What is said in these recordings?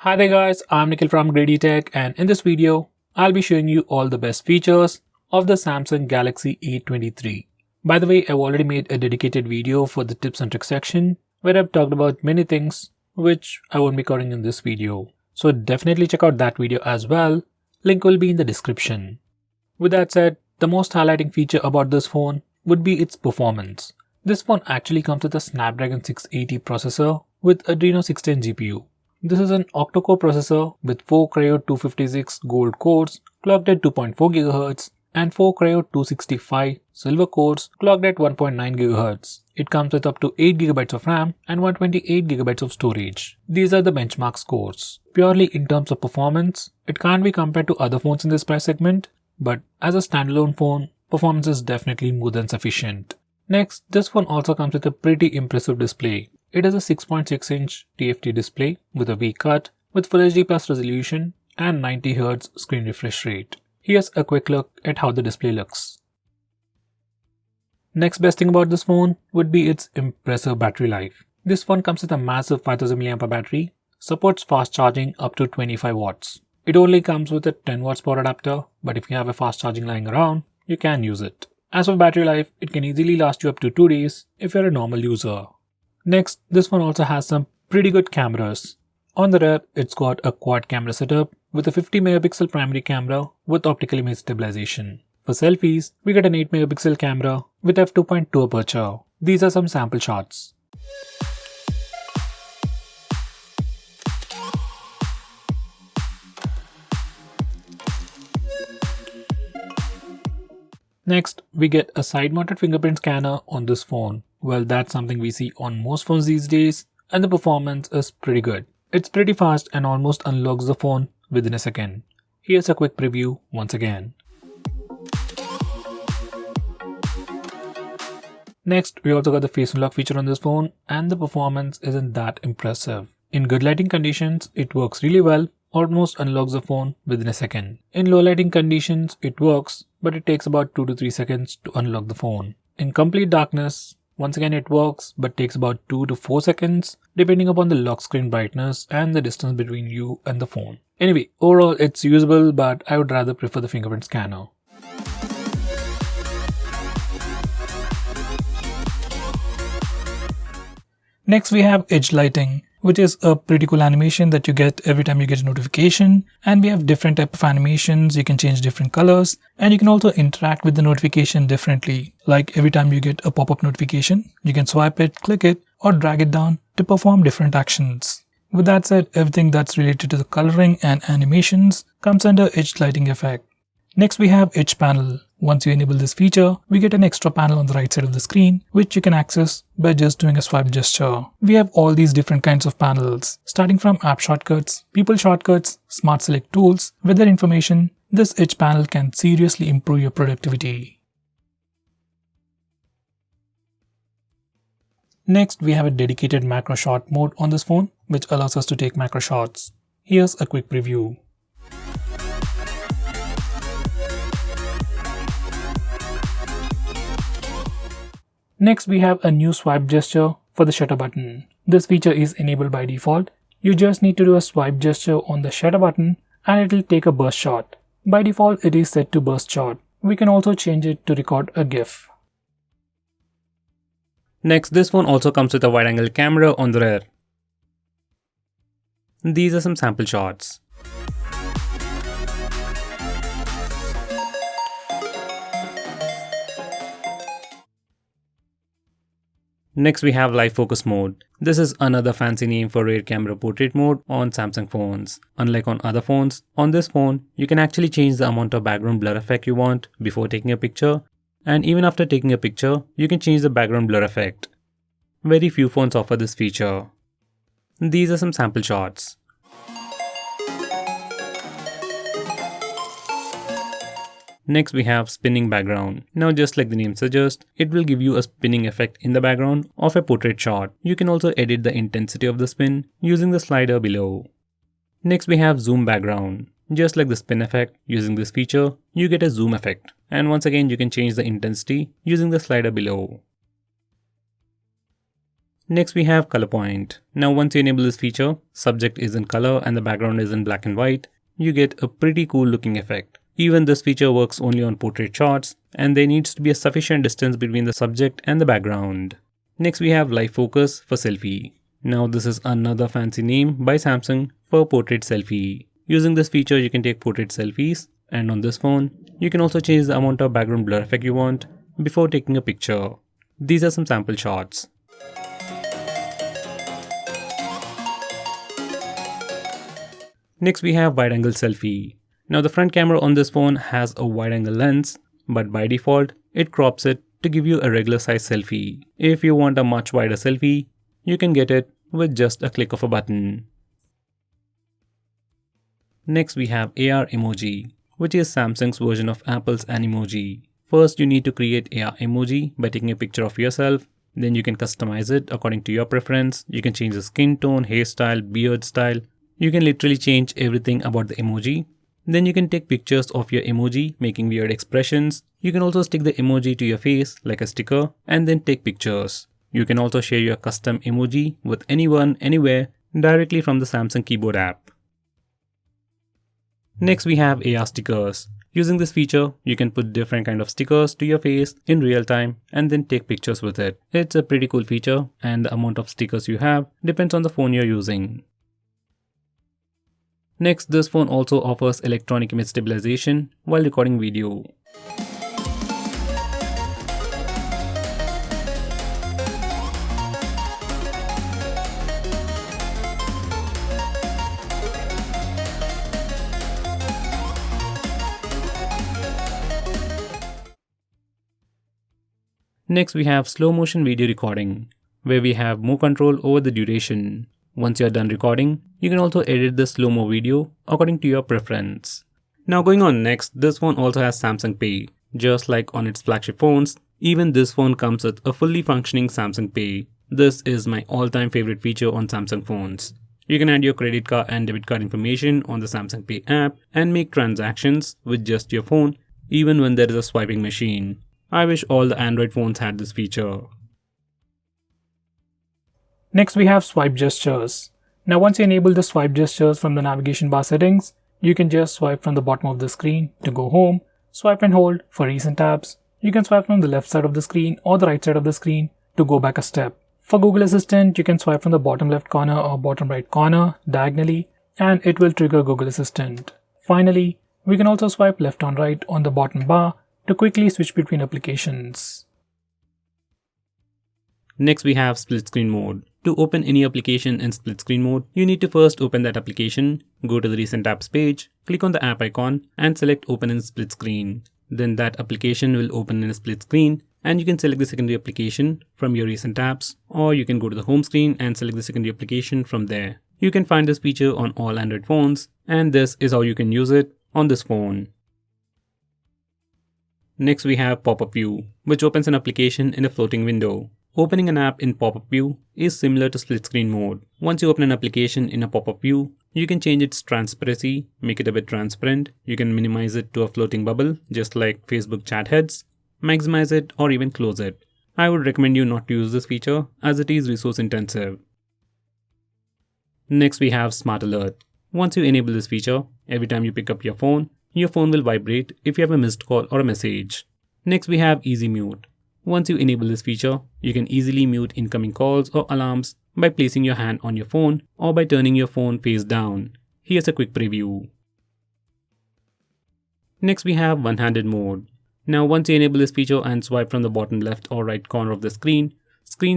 Hi there guys, I'm Nikhil from GreedyTech, and in this video, I'll be showing you all the best features of the Samsung Galaxy A23. By the way, I've already made a dedicated video for the tips and tricks section where I've talked about many things which I won't be covering in this video. So definitely check out that video as well. Link will be in the description. With that said, the most highlighting feature about this phone would be its performance. This phone actually comes with a Snapdragon 680 processor with Adreno 610 GPU. This is an octa-core processor with 4 Cryo 256 gold cores clocked at 2.4 GHz and 4 Cryo 265 silver cores clocked at 1.9 GHz. It comes with up to 8 GB of RAM and 128 GB of storage. These are the benchmark scores. Purely in terms of performance, it can't be compared to other phones in this price segment, but as a standalone phone, performance is definitely more than sufficient. Next, this phone also comes with a pretty impressive display. It has a 6.6-inch TFT display with a V-cut with Full HD Plus resolution and 90Hz screen refresh rate. Here's a quick look at how the display looks. Next best thing about this phone would be its impressive battery life. This phone comes with a massive 5000 mAh battery, supports fast charging up to 25 watts. It only comes with a 10 watts power adapter, but if you have a fast charging lying around, you can use it. As for battery life, it can easily last you up to 2 days if you're a normal user. Next, this phone also has some pretty good cameras. On the rear, it's got a quad camera setup with a 50 megapixel primary camera with optical image stabilization. For selfies, we get an 8 megapixel camera with f2.2 aperture. These are some sample shots. Next, we get a side-mounted fingerprint scanner on this phone. Well, that's something we see on most phones these days, and the performance is pretty good. It's pretty fast and almost unlocks the phone within a second. Here's a quick preview once again. Next, we also got the face unlock feature on this phone, and the performance isn't that impressive. In good lighting conditions, it works really well, almost unlocks the phone within a second. In low lighting conditions, it works, but it takes about 2 to 3 seconds to unlock the phone. In complete darkness, once again it works, but takes about 2 to 4 seconds depending upon the lock screen brightness and the distance between you and the phone. Anyway, overall it's usable, but I would rather prefer the fingerprint scanner. Next we have edge lighting, which is a pretty cool animation that you get every time you get a notification, and we have different type of animations. You can change different colors, and you can also interact with the notification differently. Like every time you get a pop-up notification, you can swipe it, click it, or drag it down to perform different actions. With that said, everything that's related to the coloring and animations comes under edge lighting effect. Next we have edge panel. Once you enable this feature, we get an extra panel on the right side of the screen, which you can access by just doing a swipe gesture. We have all these different kinds of panels, starting from app shortcuts, people shortcuts, smart select tools, weather information. This edge panel can seriously improve your productivity. Next, we have a dedicated macro shot mode on this phone, which allows us to take macro shots. Here's a quick preview. Next, we have a new swipe gesture for the shutter button. This feature is enabled by default. You just need to do a swipe gesture on the shutter button and it will take a burst shot. By default, it is set to burst shot. We can also change it to record a GIF. Next, this phone also comes with a wide-angle camera on the rear. These are some sample shots. Next we have live focus mode. This is another fancy name for rear camera portrait mode on Samsung phones. Unlike on other phones, on this phone, you can actually change the amount of background blur effect you want before taking a picture, and even after taking a picture, you can change the background blur effect. Very few phones offer this feature. These are some sample shots. Next we have spinning background. Now just like the name suggests, it will give you a spinning effect in the background of a portrait shot. You can also edit the intensity of the spin using the slider below. Next we have zoom background. Just like the spin effect, using this feature, you get a zoom effect. And once again you can change the intensity using the slider below. Next we have color point. Now once you enable this feature, subject is in color and the background is in black and white, you get a pretty cool looking effect. Even this feature works only on portrait shots and there needs to be a sufficient distance between the subject and the background. Next we have live focus for selfie. Now this is another fancy name by Samsung for portrait selfie. Using this feature you can take portrait selfies, and on this phone you can also change the amount of background blur effect you want before taking a picture. These are some sample shots. Next we have wide angle selfie. Now the front camera on this phone has a wide angle lens, but by default it crops it to give you a regular size selfie. If you want a much wider selfie, you can get it with just a click of a button. Next we have AR emoji, which is Samsung's version of Apple's Animoji. First you need to create AR emoji by taking a picture of yourself. Then you can customize it according to your preference. You can change the skin tone, hairstyle, beard style. You can literally change everything about the emoji. Then you can take pictures of your emoji making weird expressions. You can also stick the emoji to your face like a sticker and then take pictures. You can also share your custom emoji with anyone, anywhere, directly from the Samsung keyboard app. Next we have AR stickers. Using this feature, you can put different kind of stickers to your face in real time and then take pictures with it. It's a pretty cool feature and the amount of stickers you have depends on the phone you're using. Next, this phone also offers electronic image stabilization while recording video. Next we have slow motion video recording, where we have more control over the duration. Once you're done recording, you can also edit the slow-mo video according to your preference. Now going on next, this phone also has Samsung Pay. Just like on its flagship phones, even this phone comes with a fully functioning Samsung Pay. This is my all-time favorite feature on Samsung phones. You can add your credit card and debit card information on the Samsung Pay app and make transactions with just your phone, even when there is a swiping machine. I wish all the Android phones had this feature. Next we have swipe gestures. Now once you enable the swipe gestures from the navigation bar settings, you can just swipe from the bottom of the screen to go home, swipe and hold for recent tabs. You can swipe from the left side of the screen or the right side of the screen to go back a step. For Google Assistant, you can swipe from the bottom left corner or bottom right corner diagonally and it will trigger Google Assistant. Finally, we can also swipe left on right on the bottom bar to quickly switch between applications. Next we have split screen mode. To open any application in split screen mode, you need to first open that application, go to the recent apps page, click on the app icon and select open in split screen. Then that application will open in a split screen and you can select the secondary application from your recent apps, or you can go to the home screen and select the secondary application from there. You can find this feature on all Android phones and this is how you can use it on this phone. Next we have pop-up view, which opens an application in a floating window. Opening an app in pop-up view is similar to split screen mode. Once you open an application in a pop-up view, you can change its transparency, make it a bit transparent. You can minimize it to a floating bubble, just like Facebook chat heads, maximize it or even close it. I would recommend you not to use this feature as it is resource intensive. Next we have Smart Alert. Once you enable this feature, every time you pick up your phone will vibrate if you have a missed call or a message. Next we have Easy Mute. Once you enable this feature, you can easily mute incoming calls or alarms by placing your hand on your phone or by turning your phone face down. Here's a quick preview. Next we have one-handed mode. Now once you enable this feature and swipe from the bottom left or right corner of the screen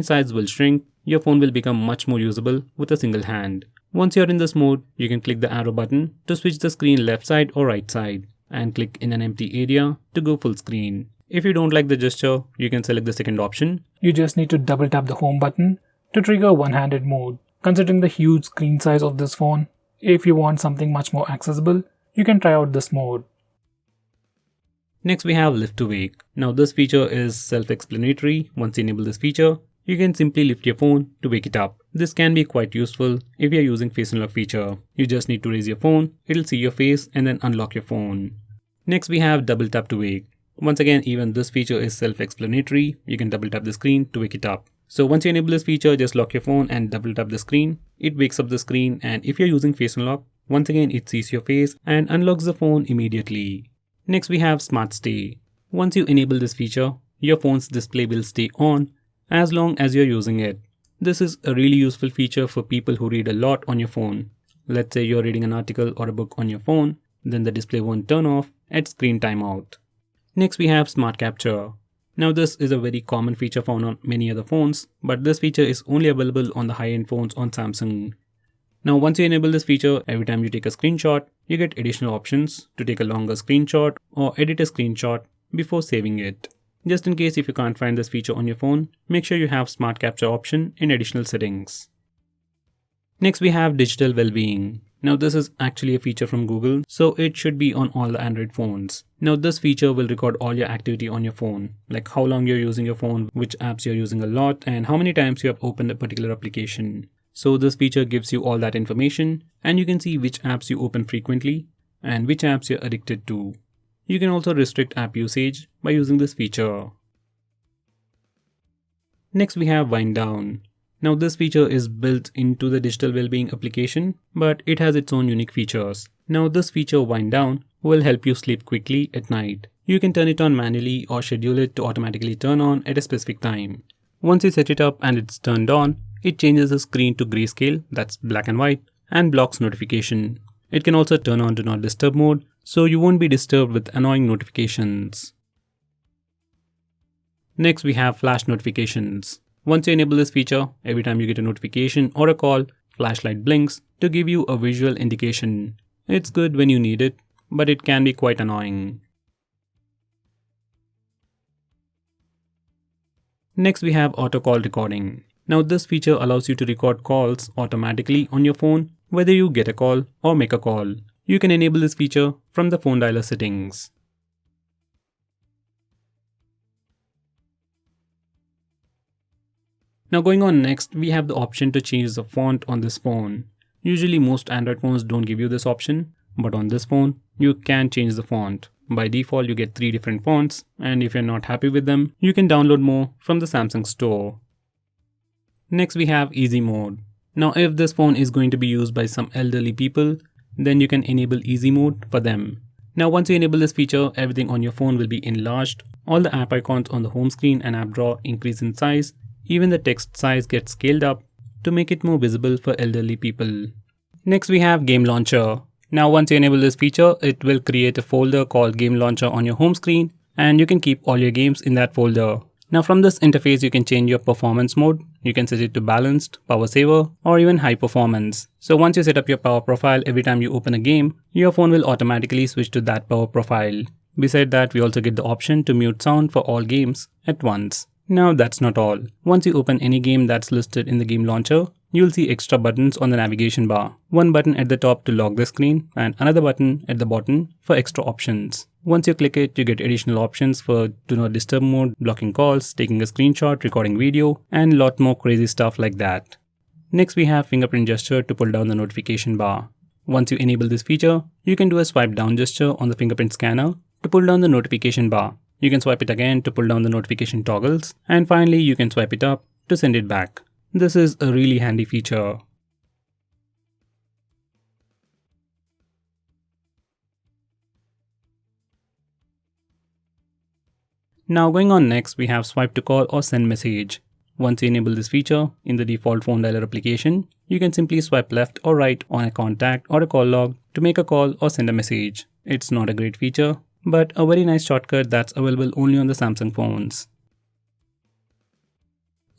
size will shrink, your phone will become much more usable with a single hand. Once you're in this mode, you can click the arrow button to switch the screen left side or right side and click in an empty area to go full screen. If you don't like the gesture, you can select the second option. You just need to double tap the home button to trigger one-handed mode. Considering the huge screen size of this phone, if you want something much more accessible, you can try out this mode. Next we have lift to wake. Now this feature is self-explanatory. Once you enable this feature, you can simply lift your phone to wake it up. This can be quite useful if you are using face unlock feature. You just need to raise your phone, it'll see your face and then unlock your phone. Next we have double tap to wake. Once again, even this feature is self-explanatory. You can double tap the screen to wake it up. So once you enable this feature, just lock your phone and double tap the screen. It wakes up the screen, and if you're using face unlock, once again it sees your face and unlocks the phone immediately. Next we have Smart Stay. Once you enable this feature, your phone's display will stay on as long as you're using it. This is a really useful feature for people who read a lot on your phone. Let's say you're reading an article or a book on your phone, then the display won't turn off at screen timeout. Next we have Smart Capture. Now this is a very common feature found on many other phones, but this feature is only available on the high-end phones on Samsung. Now once you enable this feature, every time you take a screenshot, you get additional options to take a longer screenshot or edit a screenshot before saving it. Just in case if you can't find this feature on your phone, make sure you have Smart Capture option in additional settings. Next we have Digital Wellbeing. Now this is actually a feature from Google, so it should be on all the Android phones. Now this feature will record all your activity on your phone, like how long you're using your phone, which apps you're using a lot, and how many times you have opened a particular application. So this feature gives you all that information, and you can see which apps you open frequently and which apps you're addicted to. You can also restrict app usage by using this feature. Next we have Wind Down. Now this feature is built into the Digital Wellbeing application, but it has its own unique features. Now this feature Wind Down will help you sleep quickly at night. You can turn it on manually or schedule it to automatically turn on at a specific time. Once you set it up and it's turned on, it changes the screen to grayscale, that's black and white, and blocks notification. It can also turn on Do Not Disturb mode, so you won't be disturbed with annoying notifications. Next we have Flash Notifications. Once you enable this feature, every time you get a notification or a call, flashlight blinks to give you a visual indication. It's good when you need it, but it can be quite annoying. Next we have Auto Call Recording. Now this feature allows you to record calls automatically on your phone, whether you get a call or make a call. You can enable this feature from the phone dialer settings. Now going on next, we have the option to change the font on this phone. Usually most Android phones don't give you this option, but on this phone, you can change the font. By default, you get 3 different fonts, and if you're not happy with them, you can download more from the Samsung store. Next we have Easy Mode. Now if this phone is going to be used by some elderly people, then you can enable Easy Mode for them. Now once you enable this feature, everything on your phone will be enlarged. All the app icons on the home screen and app drawer increase in size. Even the text size gets scaled up to make it more visible for elderly people. Next we have Game Launcher. Now once you enable this feature, it will create a folder called Game Launcher on your home screen, and you can keep all your games in that folder. Now from this interface you can change your performance mode. You can set it to balanced, power saver, or even high performance. So once you set up your power profile, every time you open a game, your phone will automatically switch to that power profile. Besides that, we also get the option to mute sound for all games at once. Now that's not all. Once you open any game that's listed in the game launcher, you'll see extra buttons on the navigation bar. One button at the top to lock the screen and another button at the bottom for extra options. Once you click it, you get additional options for Do Not Disturb mode, blocking calls, taking a screenshot, recording video, and a lot more crazy stuff like that. Next we have fingerprint gesture to pull down the notification bar. Once you enable this feature, you can do a swipe down gesture on the fingerprint scanner to pull down the notification bar. You can swipe it again to pull down the notification toggles, and finally you can swipe it up to send it back. This is a really handy feature. Now going on next, we have swipe to call or send message. Once you enable this feature in the default phone dialer application, you can simply swipe left or right on a contact or a call log to make a call or send a message. It's not a great feature, but a very nice shortcut that's available only on the Samsung phones.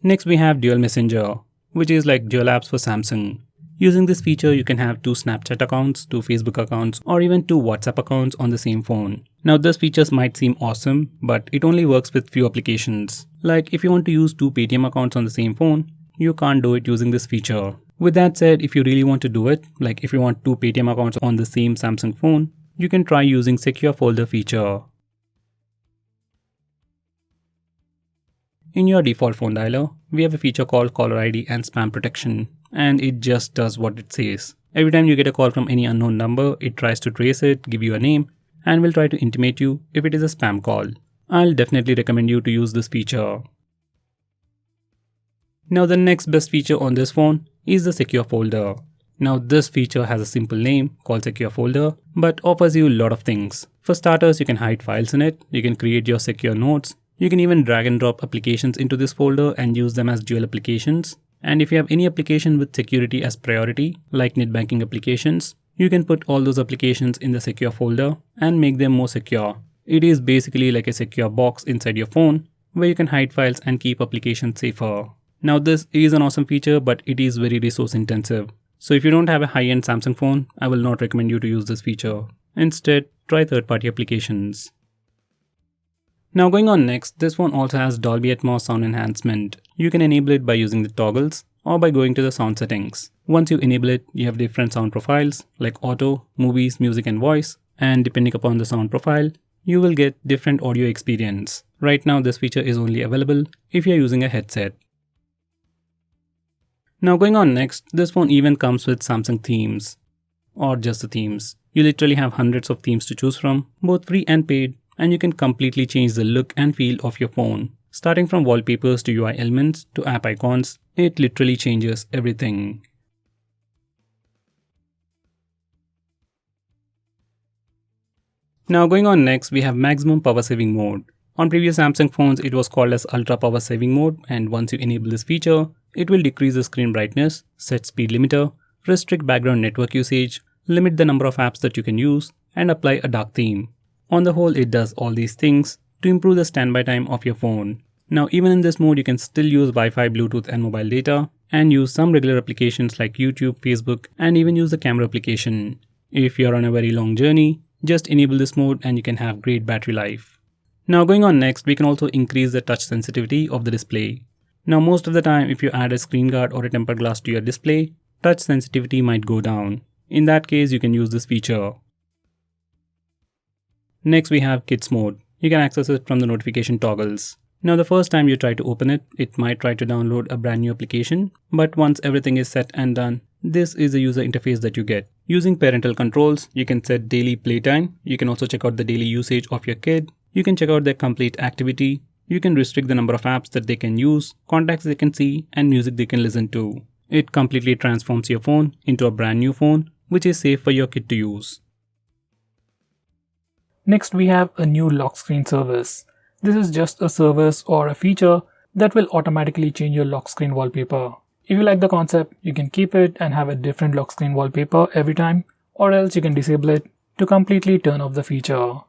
Next we have Dual Messenger, which is like dual apps for Samsung. Using this feature, you can have 2 Snapchat accounts, 2 Facebook accounts, or even 2 WhatsApp accounts on the same phone. Now this features might seem awesome, but it only works with few applications. Like if you want to use 2 Paytm accounts on the same phone, you can't do it using this feature. With that said, if you really want to do it, like if you want 2 Paytm accounts on the same Samsung phone, you can try using Secure Folder feature. In your default phone dialer, we have a feature called Caller ID and Spam Protection, and it just does what it says. Every time you get a call from any unknown number, it tries to trace it, give you a name, and will try to intimate you if it is a spam call. I'll definitely recommend you to use this feature. Now the next best feature on this phone is the secure folder. Now this feature has a simple name called secure folder but offers you a lot of things. For starters, you can hide files in it, you can create your secure notes, you can even drag and drop applications into this folder and use them as dual applications. And if you have any application with security as priority, like net banking applications, you can put all those applications in the secure folder and make them more secure. It is basically like a secure box inside your phone where you can hide files and keep applications safer. Now this is an awesome feature, but it is very resource intensive. So if you don't have a high-end Samsung phone, I will not recommend you to use this feature. Instead, try third-party applications. Now going on next, this phone also has Dolby Atmos sound enhancement. You can enable it by using the toggles or by going to the sound settings. Once you enable it, you have different sound profiles like auto, movies, music and voice, and depending upon the sound profile, you will get different audio experience. Right now this feature is only available if you are using a headset. Now going on next, this phone even comes with Samsung themes, or just the themes. You literally have hundreds of themes to choose from, both free and paid, and you can completely change the look and feel of your phone. Starting from wallpapers to UI elements to app icons, it literally changes everything. Now going on next, we have maximum power saving mode. On previous Samsung phones, it was called as ultra power saving mode, and once you enable this feature, it will decrease the screen brightness, set speed limiter, restrict background network usage, limit the number of apps that you can use, and apply a dark theme. On the whole, it does all these things to improve the standby time of your phone. Now even in this mode, you can still use Wi-Fi, Bluetooth and mobile data, and use some regular applications like YouTube, Facebook, and even use the camera application. If you're on a very long journey, just enable this mode and you can have great battery life. Now going on next, we can also increase the touch sensitivity of the display. Now most of the time, if you add a screen guard or a tempered glass to your display, touch sensitivity might go down. In that case, you can use this feature. Next we have Kids mode. You can access it from the notification toggles. Now the first time you try to open it, it might try to download a brand new application, but once everything is set and done, this is the user interface that you get. Using parental controls, you can set daily playtime, you can also check out the daily usage of your kid, you can check out their complete activity, you can restrict the number of apps that they can use, contacts they can see, and music they can listen to. It completely transforms your phone into a brand new phone, which is safe for your kid to use. Next we have a new lock screen service. This is just a service or a feature that will automatically change your lock screen wallpaper. If you like the concept, you can keep it and have a different lock screen wallpaper every time, or else you can disable it to completely turn off the feature.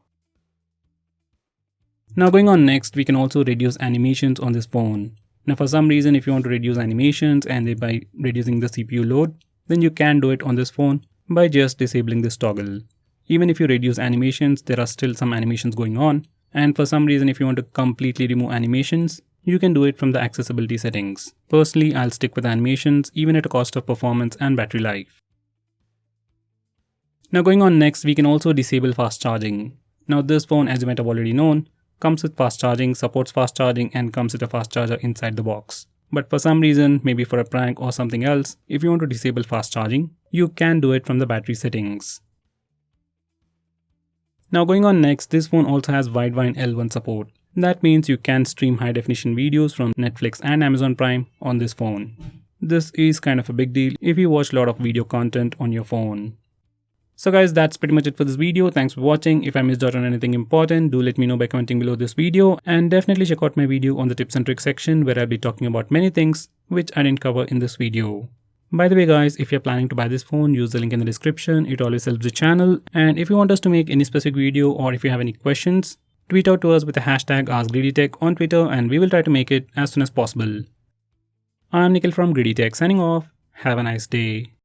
Now going on next, we can also reduce animations on this phone. Now for some reason, if you want to reduce animations and thereby reducing the CPU load, then you can do it on this phone by just disabling this toggle. Even if you reduce animations, there are still some animations going on, and for some reason if you want to completely remove animations, you can do it from the accessibility settings. Personally, I'll stick with animations even at a cost of performance and battery life. Now going on next, we can also disable fast charging. Now this phone, as you might have already known, comes with fast charging, supports fast charging, and comes with a fast charger inside the box. But for some reason, maybe for a prank or something else, if you want to disable fast charging, you can do it from the battery settings. Now going on next, this phone also has Widevine L1 support. That means you can stream high definition videos from Netflix and Amazon Prime on this phone. This is kind of a big deal if you watch a lot of video content on your phone. So guys, that's pretty much it for this video. Thanks for watching. If I missed out on anything important, do let me know by commenting below this video, and definitely check out my video on the tips and tricks section where I'll be talking about many things which I didn't cover in this video. By the way guys, if you're planning to buy this phone, use the link in the description. It always helps the channel. And if you want us to make any specific video or if you have any questions, tweet out to us with the hashtag AskGreedyTech on Twitter and we will try to make it as soon as possible. I'm Nikhil from GreedyTech signing off. Have a nice day.